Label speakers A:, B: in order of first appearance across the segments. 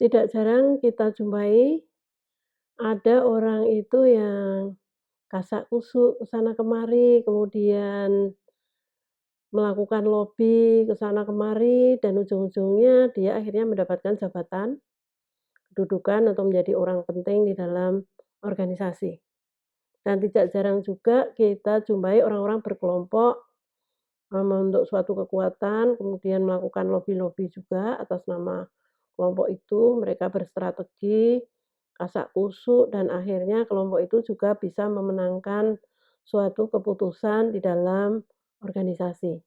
A: Tidak jarang kita jumpai ada orang itu yang kasak kusuk ke sana kemari, kemudian melakukan lobi ke sana kemari dan ujung-ujungnya dia akhirnya mendapatkan jabatan, kedudukan atau menjadi orang penting di dalam organisasi. Dan tidak jarang juga kita jumpai orang-orang berkelompok, membentuk suatu kekuatan, kemudian melakukan lobi-lobi juga atas nama kelompok itu, mereka berstrategi, kasak kusuk, dan akhirnya kelompok itu juga bisa memenangkan suatu keputusan di dalam organisasi.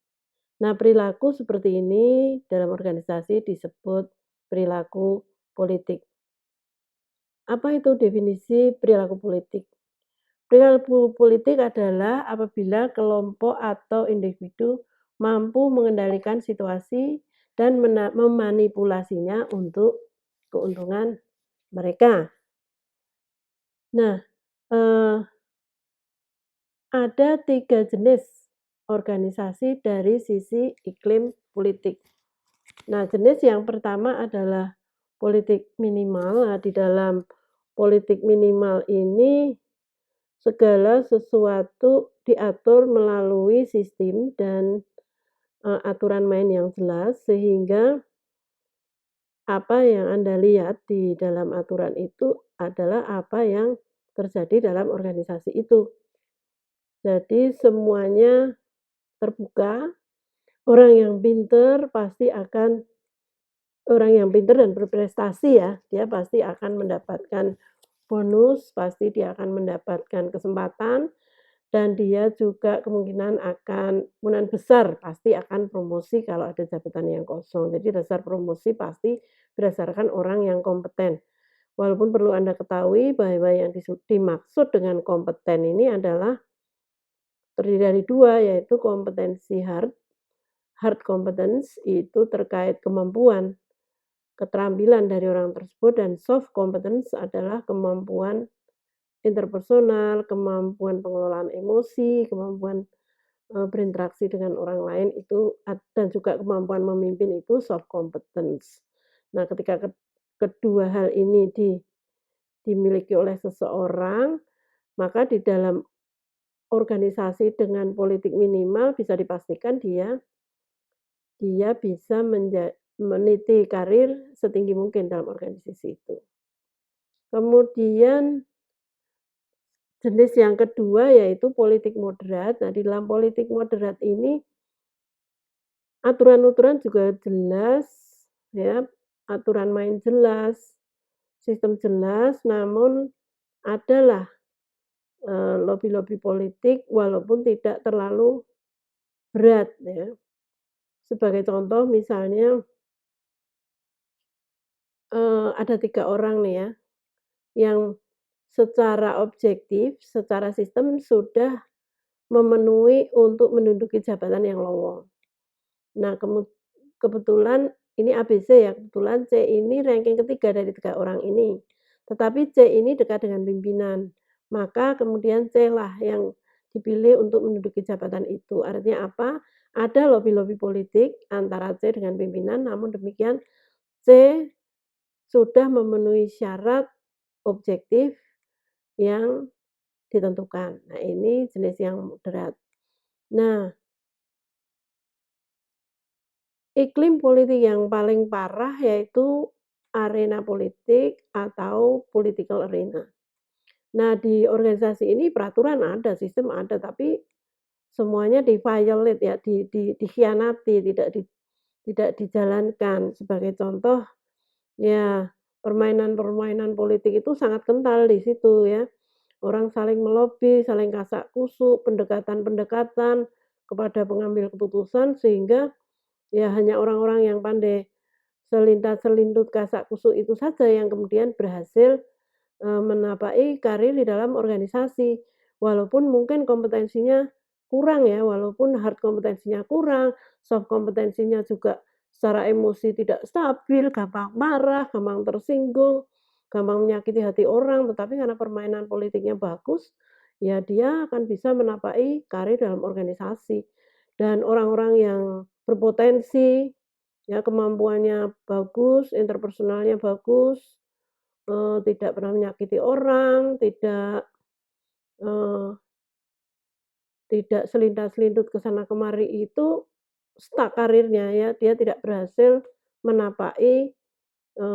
A: Nah, perilaku seperti ini dalam organisasi disebut perilaku politik. Apa itu definisi perilaku politik? Perilaku politik adalah apabila kelompok atau individu mampu mengendalikan situasi dan memanipulasinya untuk keuntungan mereka. Nah, eee, ada 3 jenis organisasi dari sisi iklim politik. Nah, jenis yang pertama adalah politik minimal. Nah, di dalam politik minimal ini segala sesuatu diatur melalui sistem dan, aturan main yang jelas sehingga apa yang Anda lihat di dalam aturan itu adalah apa yang terjadi dalam organisasi itu. Jadi semuanya terbuka, orang yang pinter pasti akan orang yang pinter dan berprestasi ya, dia pasti akan mendapatkan bonus, pasti dia akan mendapatkan kesempatan, dan dia juga kemungkinan besar pasti akan promosi kalau ada jabatan yang kosong. Jadi dasar promosi pasti berdasarkan orang yang kompeten. Walaupun perlu Anda ketahui bahwa yang dimaksud dengan kompeten ini adalah terdiri dari 2, yaitu kompetensi hard competence itu terkait kemampuan, keterampilan dari orang tersebut, dan soft competence adalah kemampuan interpersonal, kemampuan pengelolaan emosi, kemampuan, berinteraksi dengan orang lain itu dan juga kemampuan memimpin itu soft competence. Nah, ketika kedua hal ini dimiliki oleh seseorang, maka di dalam organisasi dengan politik minimal bisa dipastikan dia dia bisa meniti karir setinggi mungkin dalam organisasi itu. Kemudian jenis yang kedua yaitu politik moderat. Nah, di dalam politik moderat ini aturan-aturan juga jelas ya, aturan main jelas, sistem jelas, namun adalah, lobi-lobi politik walaupun tidak terlalu berat ya. Sebagai contoh misalnya, ada 3 orang nih ya, yang secara objektif, secara sistem sudah memenuhi untuk menduduki jabatan yang lowong. Nah, kebetulan ini ABC ya, kebetulan C ini ranking ketiga dari 3 orang ini. Tetapi C ini dekat dengan pimpinan, maka kemudian C lah yang dipilih untuk menduduki jabatan itu. Artinya apa? Ada lobi-lobi politik antara C dengan pimpinan, namun demikian C sudah memenuhi syarat objektif yang ditentukan. Nah, ini jenis yang moderat. Nah, iklim politik yang paling parah yaitu arena politik atau political arena. Nah, di organisasi ini peraturan ada, sistem ada, tapi semuanya di-violate ya, dikhianati, tidak dijalankan. Sebagai contoh, ya permainan-permainan politik itu sangat kental di situ ya. Orang saling melobi, saling kasak kusuk, pendekatan-pendekatan kepada pengambil keputusan sehingga ya hanya orang-orang yang pandai selintas-selintut kasak kusuk itu saja yang kemudian berhasil, menapai karir di dalam organisasi. Walaupun mungkin kompetensinya kurang ya, walaupun hard kompetensinya kurang, soft kompetensinya juga secara emosi tidak stabil, gampang marah, gampang tersinggung, gampang menyakiti hati orang, tetapi karena permainan politiknya bagus, ya dia akan bisa menapai karir dalam organisasi. Dan orang-orang yang berpotensi ya kemampuannya bagus, interpersonalnya bagus, tidak pernah menyakiti orang, eee, tidak selintas-selintut ke sana kemari itu stuck karirnya ya, dia tidak berhasil menapaki,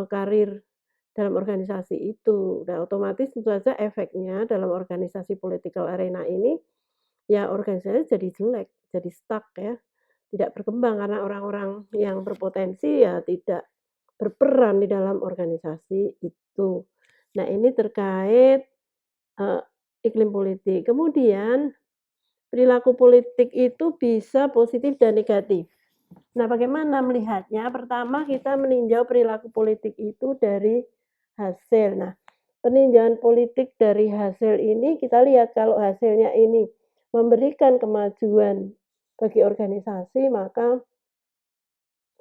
A: karir dalam organisasi itu. Nah, otomatis tentu saja efeknya dalam organisasi political arena ini, ya organisasi jadi jelek, jadi stuck ya, tidak berkembang karena orang-orang yang berpotensi ya tidak berperan di dalam organisasi itu. Nah, ini terkait, eee, iklim politik. Kemudian perilaku politik itu bisa positif dan negatif. Nah, bagaimana melihatnya? Pertama, kita meninjau perilaku politik itu dari hasil. Nah, peninjauan politik dari hasil ini kita lihat kalau hasilnya ini memberikan kemajuan bagi organisasi, maka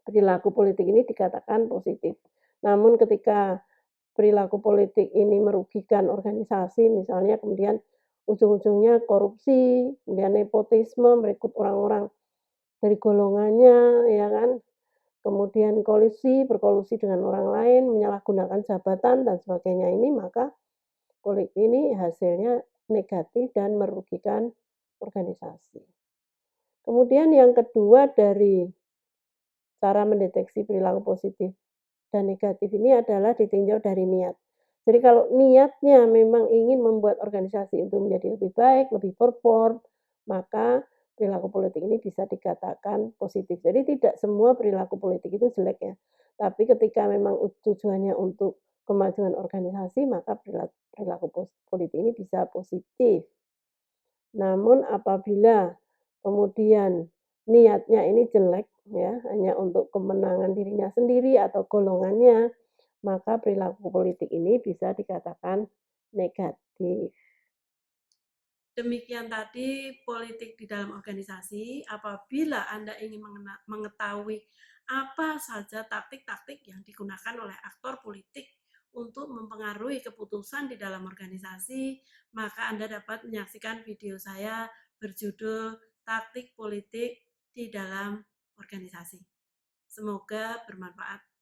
A: perilaku politik ini dikatakan positif. Namun ketika perilaku politik ini merugikan organisasi, misalnya kemudian ujung-ujungnya korupsi, kemudian nepotisme, merekrut orang-orang dari golongannya, ya kan, kemudian berkolusi dengan orang lain, menyalahgunakan jabatan dan sebagainya ini, maka politik ini hasilnya negatif dan merugikan organisasi. Kemudian yang kedua dari cara mendeteksi perilaku positif dan negatif ini adalah ditinjau dari niat. Jadi kalau niatnya memang ingin membuat organisasi itu menjadi lebih baik, lebih perform, maka perilaku politik ini bisa dikatakan positif. Jadi tidak semua perilaku politik itu jelek ya. Tapi ketika memang tujuannya untuk kemajuan organisasi, maka perilaku politik ini bisa positif. Namun apabila kemudian niatnya ini jelek ya, hanya untuk kemenangan dirinya sendiri atau golongannya, maka perilaku politik ini bisa dikatakan negatif. Demikian tadi politik di dalam organisasi. Apabila Anda ingin mengetahui apa saja taktik-taktik yang digunakan oleh aktor politik untuk mempengaruhi keputusan di dalam organisasi, maka Anda dapat menyaksikan video saya berjudul Taktik Politik di dalam Organisasi. Semoga bermanfaat.